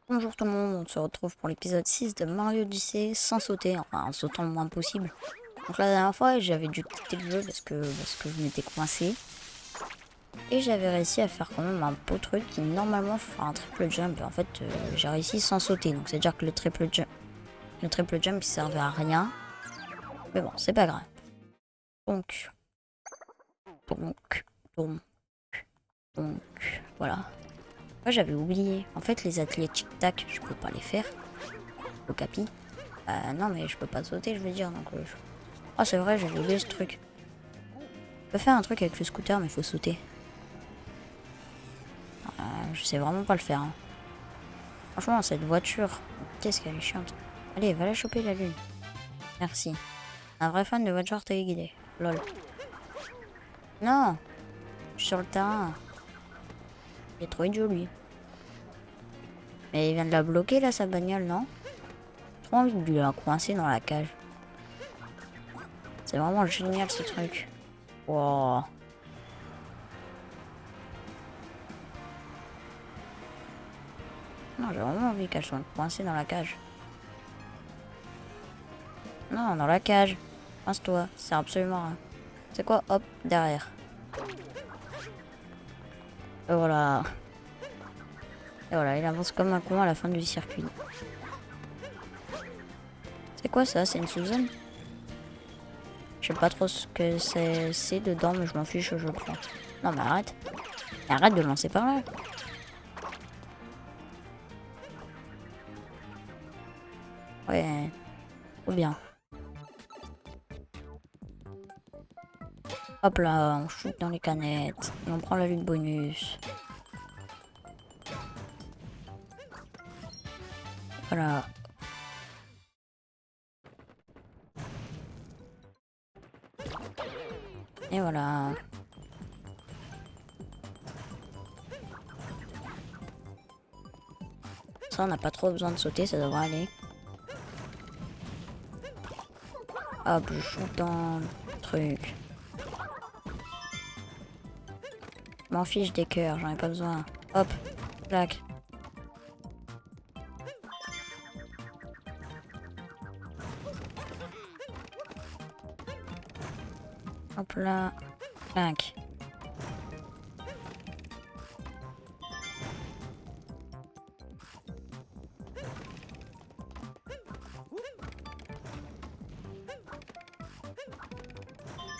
Bonjour tout le monde, on se retrouve pour l'épisode 6 de Mario Odyssey sans sauter, enfin en sautant le moins possible. Donc la dernière fois j'avais dû quitter le jeu parce que je m'étais coincé. Et j'avais réussi à faire quand même un beau truc qui normalement fera un triple jump. Et en fait j'ai réussi sans sauter, donc c'est à dire que le triple jump il servait à rien. Mais bon, c'est pas grave. Donc, donc, donc, voilà. Moi j'avais oublié, en fait les ateliers tic-tac je peux pas les faire au capi. Non mais je peux pas sauter je veux dire donc oh c'est vrai j'avais oublié ce truc. Je peux faire un truc avec le scooter mais il faut sauter. Je sais vraiment pas le faire hein. Franchement cette voiture, qu'est-ce qu'elle est chiante. Allez va la choper la lune. Merci. Un vrai fan de voiture téléguidée. Lol. Non. Je suis sur le terrain. Il est trop idiot lui. Mais il vient de la bloquer là sa bagnole non. J'ai trop envie de lui la coincer dans la cage. C'est vraiment génial ce truc. Wow. Non, j'ai vraiment envie qu'elle soit coincée dans la cage. Non, dans la cage. Coince-toi, c'est absolument rien. C'est quoi? Hop, derrière. Et voilà. Et voilà, il avance comme un con à la fin du circuit. C'est quoi ça? C'est une sous-zone? Je sais pas trop ce que c'est dedans, mais je m'en fiche, je le prends. Non, mais arrête. Arrête de lancer par là. Ouais, trop bien. Hop là, on shoot dans les canettes. Et on prend la lune bonus. Voilà. Et voilà. Ça, on n'a pas trop besoin de sauter, ça devrait aller. Hop, je shoot dans le truc. Je m'en fiche des cœurs, j'en ai pas besoin. Hop, clac. Hop là, clac.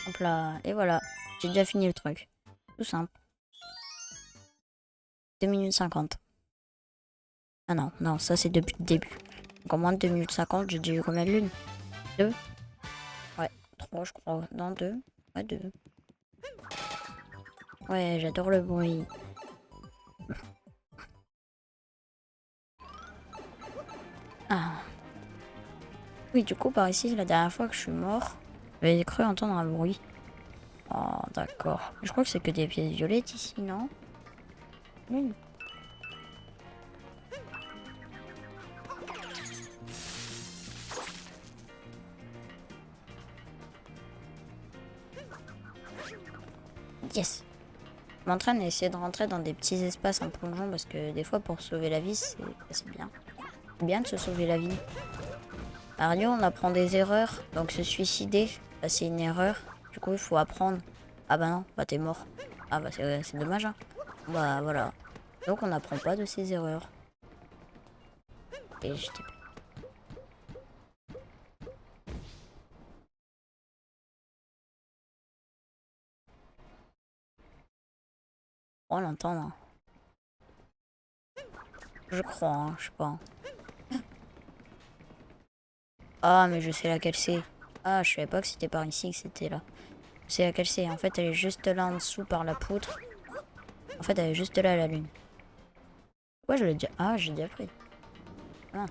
Hop là, et voilà. J'ai déjà fini le truc. Tout simple. 2 minutes 50. Ah non, non, ça c'est depuis le début. Donc en moins de 2 minutes 50, j'ai déjà eu combien de lunes? 2? Ouais, 3 je crois. Non, 2. Ouais, 2. Ouais, j'adore le bruit. Ah. Oui, du coup, par ici, la dernière fois que je suis mort, j'avais cru entendre un bruit. Oh, d'accord. Je crois que c'est que des pièces violettes ici, non? Lune. Yes. Je m'entraîne à essayer de rentrer dans des petits espaces en plongeant parce que des fois, pour sauver la vie, c'est bien. C'est bien de se sauver la vie. Mario, on apprend des erreurs. Donc se suicider, bah, c'est une erreur. Du coup, il faut apprendre. Ah bah non, bah t'es mort. Ah bah c'est dommage, hein. Bah voilà. Donc on n'apprend pas de ses erreurs. Et j'étais... On l'entend, hein. Je crois, hein, je sais pas. Ah, mais je sais laquelle c'est. Ah, je savais pas que c'était par ici que c'était là. Je sais laquelle c'est. En fait, elle est juste là en dessous par la poutre. En fait, elle est juste là, la lune. Ouais, je l'ai déjà... Ah, j'ai déjà pris. Ah.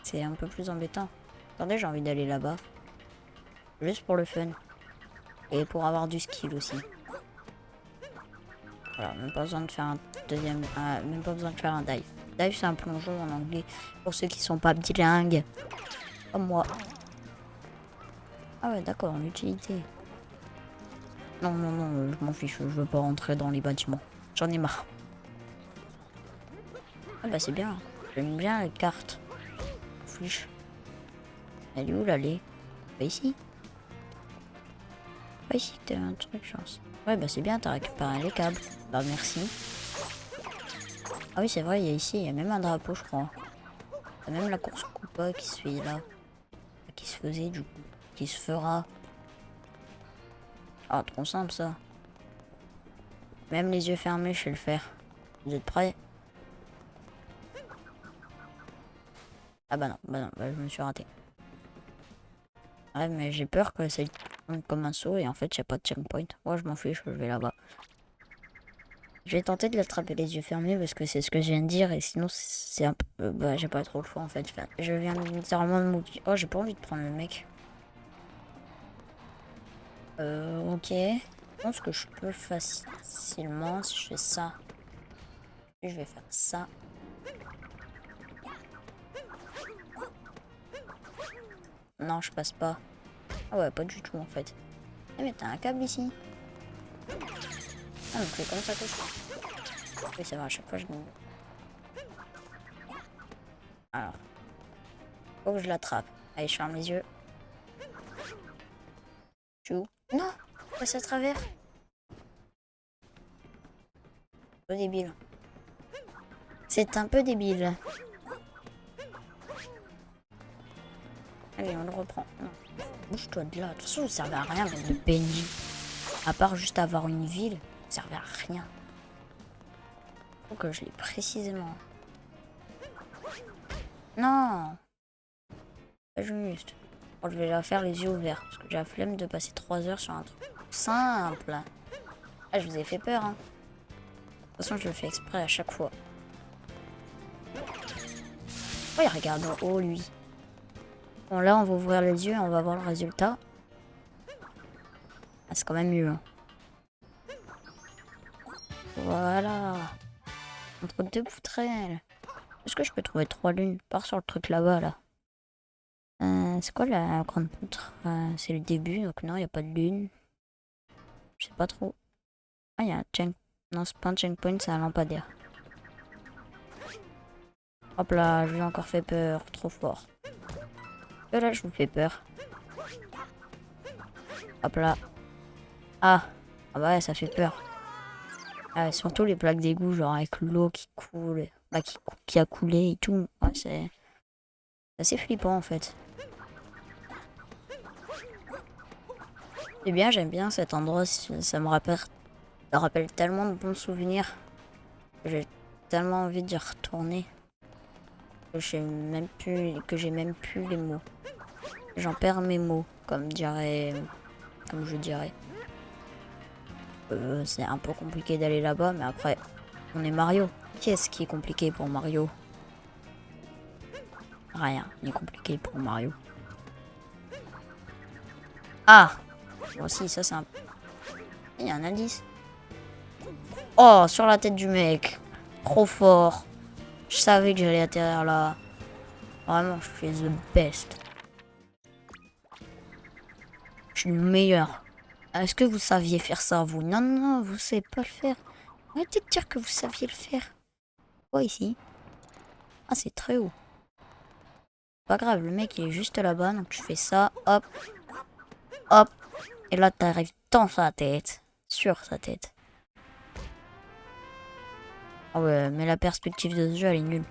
C'est un peu plus embêtant. Attendez, j'ai envie d'aller là-bas. Juste pour le fun. Et pour avoir du skill aussi. Voilà, même pas besoin de faire un deuxième... même pas besoin de faire un dive. Dive, c'est un plongeon en anglais. Pour ceux qui sont pas bilingues. Comme moi. Ah ouais, d'accord, l'utilité. Non, non, non, je m'en fiche. Je veux pas rentrer dans les bâtiments. J'en ai marre. Ah bah c'est bien. J'aime bien les cartes. Fiche. Elle est où l'allée? Pas ici. Pas ici, t'as un truc, chance. Ouais, bah c'est bien, t'as récupéré les câbles. Bah merci. Ah oui, c'est vrai, il y a ici, il y a même un drapeau, je crois. Il y a même la course Koopa qui se fait là. Qui se faisait du coup. Qui se fera. Ah, trop simple ça. Même les yeux fermés, je sais le faire. Vous êtes prêts? Ah bah non, bah, je me suis raté. Ouais, mais j'ai peur que ça tombe comme un saut et en fait, il n'y a pas de checkpoint. Moi, je m'en fiche, je vais là-bas. Je vais tenter de l'attraper les yeux fermés parce que c'est ce que je viens de dire et sinon, c'est un peu. Bah, j'ai pas trop le choix en fait. Je viens littéralement de m'oublier. Oh, j'ai pas envie de prendre le mec. Ok. Je pense que je peux facilement si je fais ça. Puis je vais faire ça. Non, je passe pas. Ah ouais, pas du tout en fait. Ah mais t'as un câble ici. Ah donc c'est comme ça que je fais. Oui c'est vrai, à chaque fois je... Alors. Faut que je l'attrape. Allez, je ferme les yeux. Chou. Non, je passe à travers. Un peu débile. C'est un peu débile. Allez, on le reprend. Bouge-toi de là. De toute façon, ça servait à rien de PNJ. À part juste avoir une ville, ça servait à rien. Faut que je l'ai précisément. Non. Pas juste. Bon, je vais la faire les yeux ouverts. Parce que j'ai la flemme de passer 3 heures sur un truc simple. Ah, je vous ai fait peur, hein. De toute façon, je le fais exprès à chaque fois. Oh, il regarde en haut, lui. Bon, là, on va ouvrir les yeux et on va voir le résultat. Ah, c'est quand même mieux. Hein. Voilà. Entre deux poutrelles. Est-ce que je peux trouver 3 lunes? Pars sur le truc là-bas, là. C'est quoi la grande poutre? C'est le début, donc non, il n'y a pas de lune. Je sais pas trop. Ah, il y a un check. Non, c'est pas un checkpoint, c'est un lampadaire. Hop là, je vous ai encore fait peur. Trop fort. Et là, je vous fais peur. Hop là. Ah. Ah bah ouais, ça fait peur. Ah, surtout les plaques d'égout, genre avec l'eau qui coule. Bah, qui a coulé et tout. Ouais, c'est assez flippant en fait. C'est bien, j'aime bien cet endroit. Ça me rappelle tellement de bons souvenirs. J'ai tellement envie d'y retourner. Que j'ai même plus les mots. J'en perds mes mots, comme je dirais. C'est un peu compliqué d'aller là-bas, mais après, on est Mario. Qu'est-ce qui est compliqué pour Mario? Rien n'est compliqué pour Mario. Ah! Bon, si, ça c'est un... Il y a un indice. Oh, sur la tête du mec. Trop fort. Je savais que j'allais atterrir là. Vraiment, je suis the best. Je suis le meilleur. Est-ce que vous saviez faire ça, vous? Non, non, vous savez pas le faire. Arrêtez de dire que vous saviez le faire. Quoi ici? Ah, c'est très haut. Pas grave, le mec il est juste là-bas, donc tu fais ça, hop, hop. Et là, t'arrives dans sa tête. Sur sa tête. Ah ouais, mais la perspective de ce jeu, elle est nulle.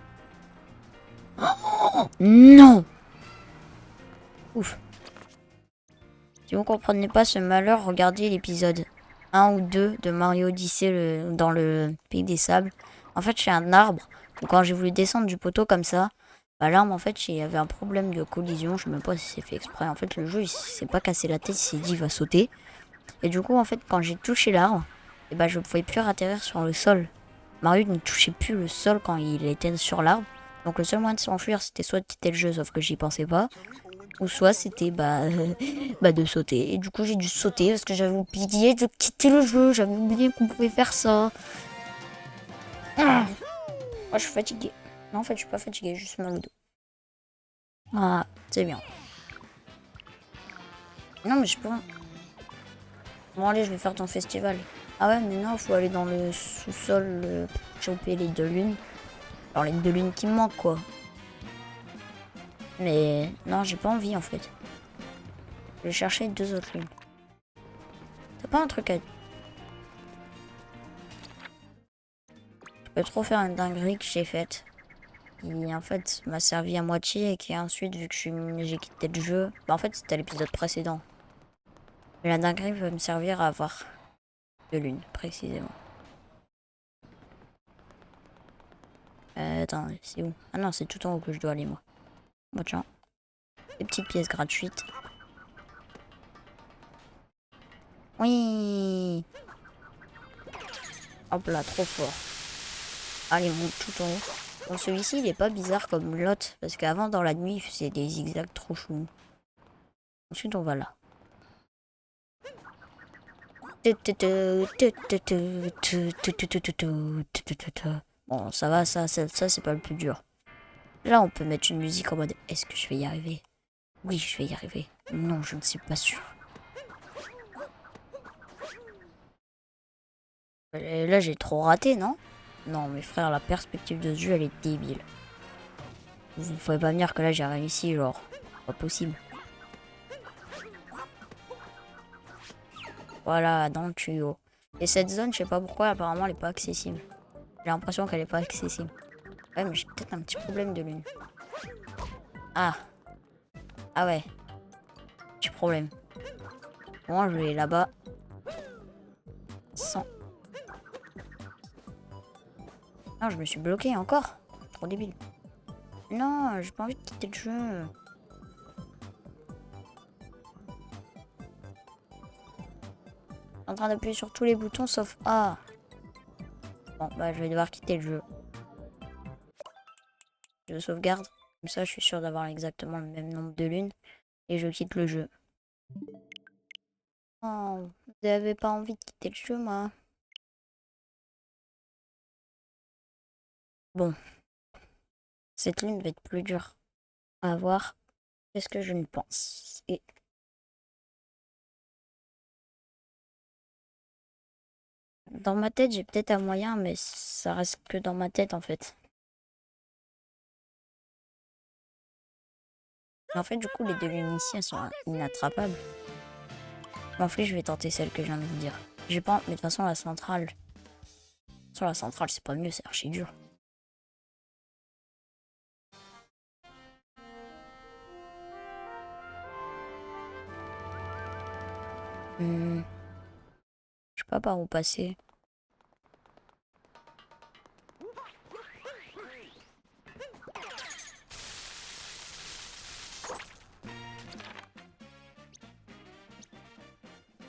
Oh, non! Ouf. Si vous comprenez pas ce malheur, regardez l'épisode 1 ou 2 de Mario Odyssey dans le Pays des Sables. En fait, j'ai un arbre. Donc, quand j'ai voulu descendre du poteau comme ça, bah, l'arbre, en fait, il y avait un problème de collision. Je sais même pas si c'est fait exprès. En fait, le jeu, il s'est pas cassé la tête, il s'est dit, il va sauter. Et du coup, en fait, quand j'ai touché l'arbre, et bah, je ne pouvais plus atterrir sur le sol. Mario ne touchait plus le sol quand il était sur l'arbre. Donc, le seul moyen de s'enfuir, c'était soit de quitter le jeu, sauf que j'y pensais pas. Ou soit c'était de sauter. Et du coup j'ai dû sauter parce que j'avais oublié de quitter le jeu. J'avais oublié qu'on pouvait faire ça. Ah, je suis fatiguée. Non en fait je suis pas fatiguée, juste mal au dos. Ah, c'est bien. Non mais je peux... Bon allez je vais faire ton festival. Ah ouais mais non faut aller dans le sous-sol pour choper les 2 lunes. Genre les 2 lunes qui me manquent, quoi. Mais non, j'ai pas envie, en fait. Je vais chercher 2 autres lunes. T'as pas un truc à... Je peux trop faire une dinguerie que j'ai faite. Qui, en fait, m'a servi à moitié et qui, ensuite, vu que j'ai quitté le jeu... Bah, en fait, c'était l'épisode précédent. Mais la dinguerie va me servir à avoir 2 lunes, précisément. Attends, c'est où? Ah non, c'est tout en haut que je dois aller, moi. Bon, tiens. Des petites pièces gratuites. Oui. Hop là, trop fort. Allez, on monte tout en haut. Bon, celui-ci, il est pas bizarre comme l'autre. Parce qu'avant, dans la nuit, il faisait des zigzags trop chou. Ensuite, on va là. Bon, ça va, ça c'est pas le plus dur. Là, on peut mettre une musique en mode est-ce que je vais y arriver? Oui, je vais y arriver. Non, je ne suis pas sûr. Là, j'ai trop raté, non? Non, mes frères, la perspective de ce jeu, elle est débile. Vous pouvez pas me dire que là, j'ai réussi, genre. Pas possible. Voilà, dans le tuyau. Et cette zone, je sais pas pourquoi, apparemment, elle est pas accessible. J'ai l'impression qu'elle est pas accessible. Ouais, mais j'ai peut-être un petit problème de lune. Ah. Ah ouais. Petit problème. Bon, je vais là-bas. Sans... Non, je me suis bloqué encore. Trop débile. Non, j'ai pas envie de quitter le jeu. En train d'appuyer sur tous les boutons sauf A. Bon, bah je vais devoir quitter le jeu. Je sauvegarde. Comme ça, je suis sûr d'avoir exactement le même nombre de lunes. Et je quitte le jeu. Oh, vous n'avez pas envie de quitter le jeu, moi. Bon. Cette lune va être plus dure à avoir. Qu'est-ce que je ne pense? Et... Dans ma tête, j'ai peut-être un moyen, mais ça reste que dans ma tête, en fait. En fait, du coup, les 2 lunes ici, elles sont inattrapables. En fait, je vais tenter celle que je viens de vous dire. J'ai pas... Mais de toute façon, la centrale... Sur la centrale, c'est pas mieux, c'est archi dur. Je sais pas par où passer.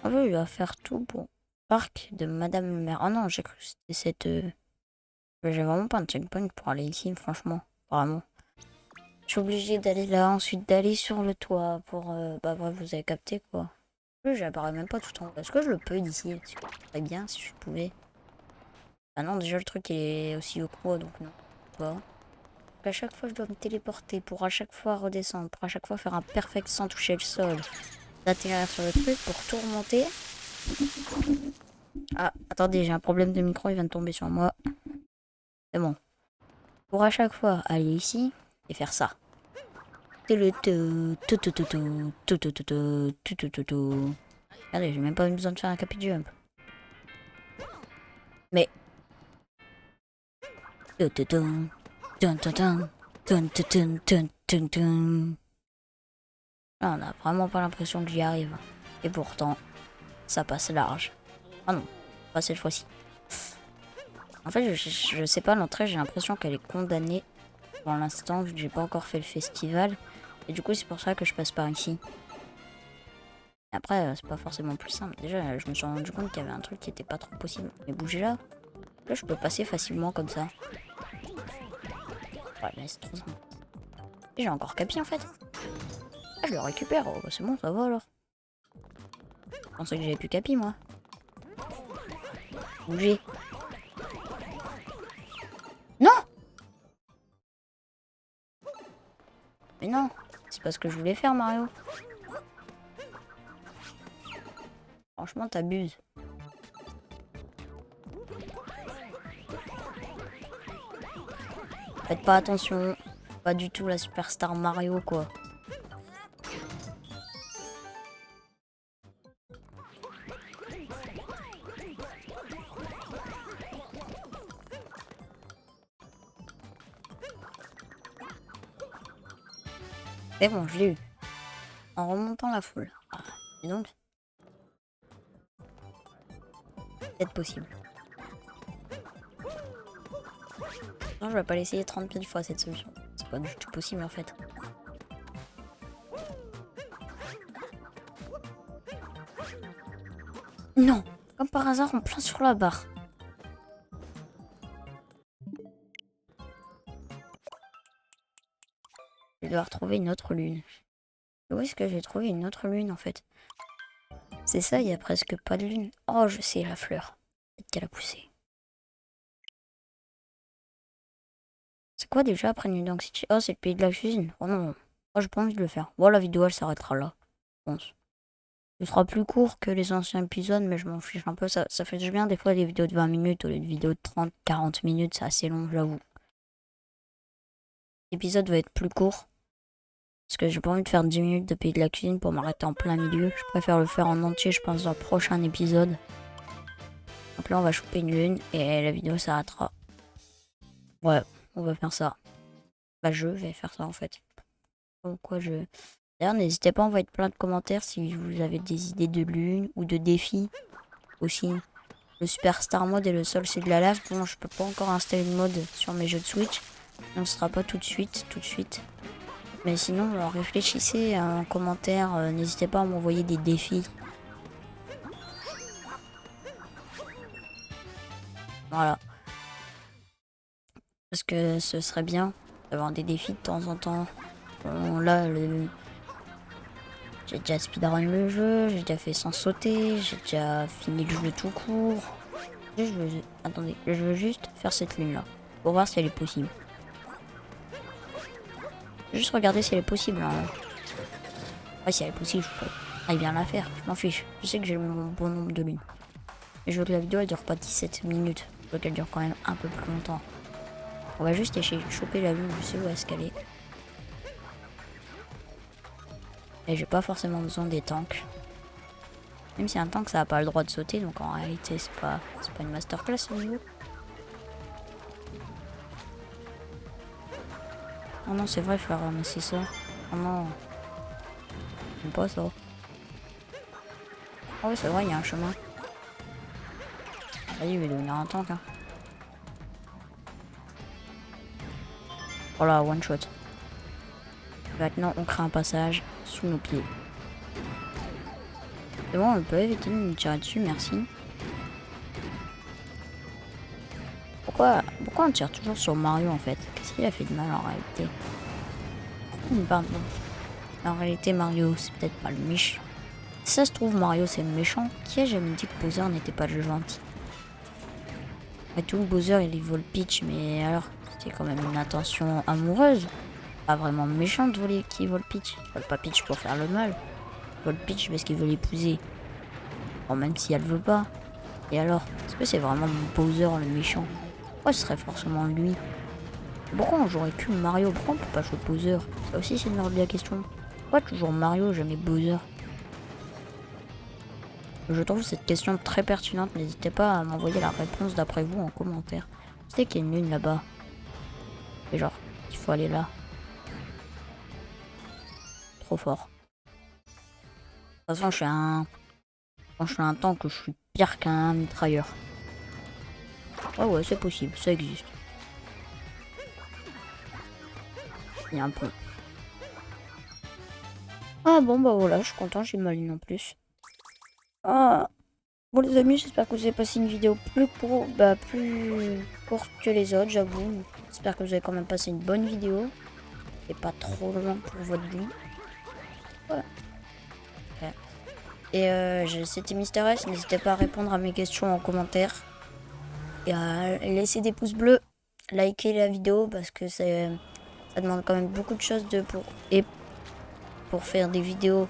En fait, il va faire tout pour parc de Madame le maire. Oh non, j'ai cru que c'était cette... J'ai vraiment pas un checkpoint pour aller ici, franchement. Vraiment. Je suis obligée d'aller là, ensuite d'aller sur le toit pour... Bah bref, vous avez capté quoi. J'apparais même pas tout en haut. Est-ce que je le peux d'ici? Ce serait bien si je pouvais. Ah non, déjà le truc est aussi haut que moi, donc non. Pas. Donc à chaque fois, je dois me téléporter pour à chaque fois redescendre, pour à chaque fois faire un perfect sans toucher le sol. D'atterrir sur le truc pour tout remonter. Ah, attendez, j'ai un problème de micro, il vient de tomber sur moi. C'est bon. Pour à chaque fois aller ici et faire ça. Regardez, j'ai même pas eu besoin de faire un capi jump. Mais... Ah, on a vraiment pas l'impression que j'y arrive. Et pourtant, ça passe large. Ah non, pas cette fois-ci. En fait, je sais pas, l'entrée, j'ai l'impression qu'elle est condamnée. Pour l'instant, vu que j'ai pas encore fait le festival. Et du coup, c'est pour ça que je passe par ici. Après, c'est pas forcément plus simple. Déjà, je me suis rendu compte qu'il y avait un truc qui était pas trop possible. Mais bougez là. Là, je peux passer facilement comme ça. Ouais, mais c'est trop simple. Et j'ai encore capi en fait. Ah, je le récupère. Oh, bah, c'est bon, ça va alors. Je pensais que j'avais plus capi, moi. Bougez. Non! Mais non, c'est pas ce que je voulais faire, Mario. Franchement, t'abuses. Faites pas attention. Pas du tout la Superstar Mario, quoi. C'est bon, je l'ai eu. En remontant la foule. Ah, et donc, peut-être possible. Non, je vais pas l'essayer 30 000 fois cette solution. C'est pas du tout possible en fait. Non, comme par hasard, on plein sur la barre. Je dois retrouver une autre lune. Où est-ce que j'ai trouvé une autre lune en fait? C'est ça, il y a presque pas de lune. Oh, je sais, la fleur. Peut-être qu'elle a poussé. C'est quoi déjà après New Donk City? Oh, c'est le pays de la cuisine. Oh non. Oh, j'ai pas envie de le faire. Bon, la vidéo elle s'arrêtera là. Je pense. Ce sera plus court que les anciens épisodes, mais je m'en fiche un peu. Ça fait du bien des fois des vidéos de 20 minutes au lieu de vidéos de 30, 40 minutes. C'est assez long, j'avoue. L'épisode va être plus court. Parce que j'ai pas envie de faire 10 minutes de pays de la cuisine pour m'arrêter en plein milieu. Je préfère le faire en entier, je pense, dans le prochain épisode. Donc là, on va choper une lune et la vidéo s'arrêtera. Ouais, on va faire ça. Bah, je vais faire ça en fait. Pourquoi je... D'ailleurs, n'hésitez pas à envoyer plein de commentaires si vous avez des idées de lune ou de défis. Aussi, le Superstar Mode et le sol c'est de la lave. Bon, je peux pas encore installer le mode sur mes jeux de Switch. Donc, ce sera pas tout de suite. Mais sinon, alors, réfléchissez en commentaire. N'hésitez pas à m'envoyer des défis. Voilà. Parce que ce serait bien d'avoir des défis de temps en temps. Bon, là, j'ai déjà speedrun le jeu, j'ai déjà fait sans sauter, j'ai déjà fini le jeu tout court. Attendez, je veux juste faire cette lune là. Pour voir si elle est possible. Juste regarder si elle est possible. Hein. Ouais, si elle est possible, je pourrais bien la faire. Je m'en fiche. Je sais que j'ai mon bon nombre de lunes. Et je veux que la vidéo elle dure pas 17 minutes. Je veux qu'elle dure quand même un peu plus longtemps. On va juste essayer de choper la lune. Je sais où est-ce qu'elle est. Et j'ai pas forcément besoin des tanks. Même si un tank ça a pas le droit de sauter. Donc en réalité c'est pas une masterclass ce niveau. Oh non, c'est vrai, il faut ramasser ça. Oh non. J'aime pas ça. Oh oui, c'est vrai, il y a un chemin. Vas-y, je vais devenir un tank. Hein. Voilà, one shot. Maintenant, on crée un passage sous nos pieds. C'est bon, on peut éviter de nous tirer dessus, merci. Pourquoi on tire toujours sur Mario en fait? Qu'est-ce qu'il a fait de mal en réalité? Pardon. En réalité, Mario, c'est peut-être pas le méchant. Si ça se trouve, Mario, c'est le méchant. Qui a jamais dit que Bowser n'était pas le gentil? Et tout, Bowser, il vole Peach, mais alors, c'était quand même une intention amoureuse. Pas vraiment méchant de voler qui vole Peach. Il vole pas Peach pour faire le mal. Il vole Peach parce qu'il veut l'épouser. Bon, même si elle veut pas. Et alors, est-ce que c'est vraiment Bowser le méchant? Pourquoi ce serait forcément lui? Pourquoi on jouerait que Mario? Pourquoi on peut pas jouer Bowser? Ça aussi, c'est une de la question. Pourquoi toujours Mario, jamais Bowser? Je trouve cette question très pertinente. N'hésitez pas à m'envoyer la réponse d'après vous en commentaire. Je sais qu'il y a une lune là-bas. Et genre, il faut aller là. Trop fort. De toute façon, quand je suis un tank, je suis pire qu'un mitrailleur. Ouais, c'est possible, ça existe. Il y a un pont. Ah bon, bah voilà, je suis content, j'ai ma lune en plus. Ah, bon les amis, j'espère que vous avez passé une vidéo plus courte que les autres, j'avoue. J'espère que vous avez quand même passé une bonne vidéo. Et pas trop loin pour votre vie. Voilà. Okay. Et c'était Mister S, n'hésitez pas à répondre à mes questions en commentaire. Et à laisser des pouces bleus, liker la vidéo parce que ça demande quand même beaucoup de choses pour faire des vidéos.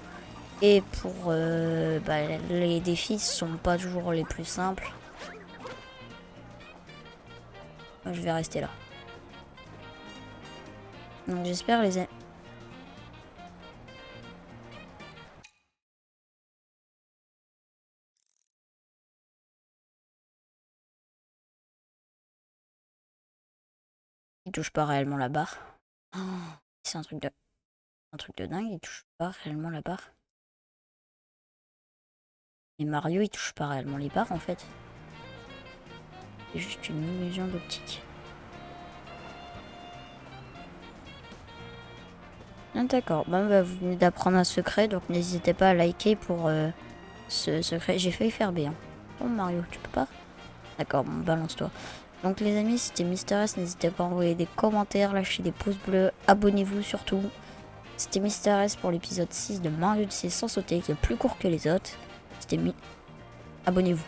Et pour les défis sont pas toujours les plus simples. Je vais rester là. Donc j'espère les amis. Il touche pas réellement la barre. Oh, c'est un truc de dingue, il touche pas réellement la barre. Et Mario, il touche pas réellement les barres en fait. C'est juste une illusion d'optique. Ah, d'accord, bon, bah, vous venez d'apprendre un secret, donc n'hésitez pas à liker pour ce secret. J'ai failli faire B. Hein. Bon Mario, tu peux pas? D'accord, bon, balance-toi. Donc les amis, c'était Mister S, n'hésitez pas à envoyer des commentaires, lâcher des pouces bleus, abonnez-vous surtout. C'était Mister S pour l'épisode 6 de Mario Odyssey sans sauter, qui est plus court que les autres. C'était Abonnez-vous.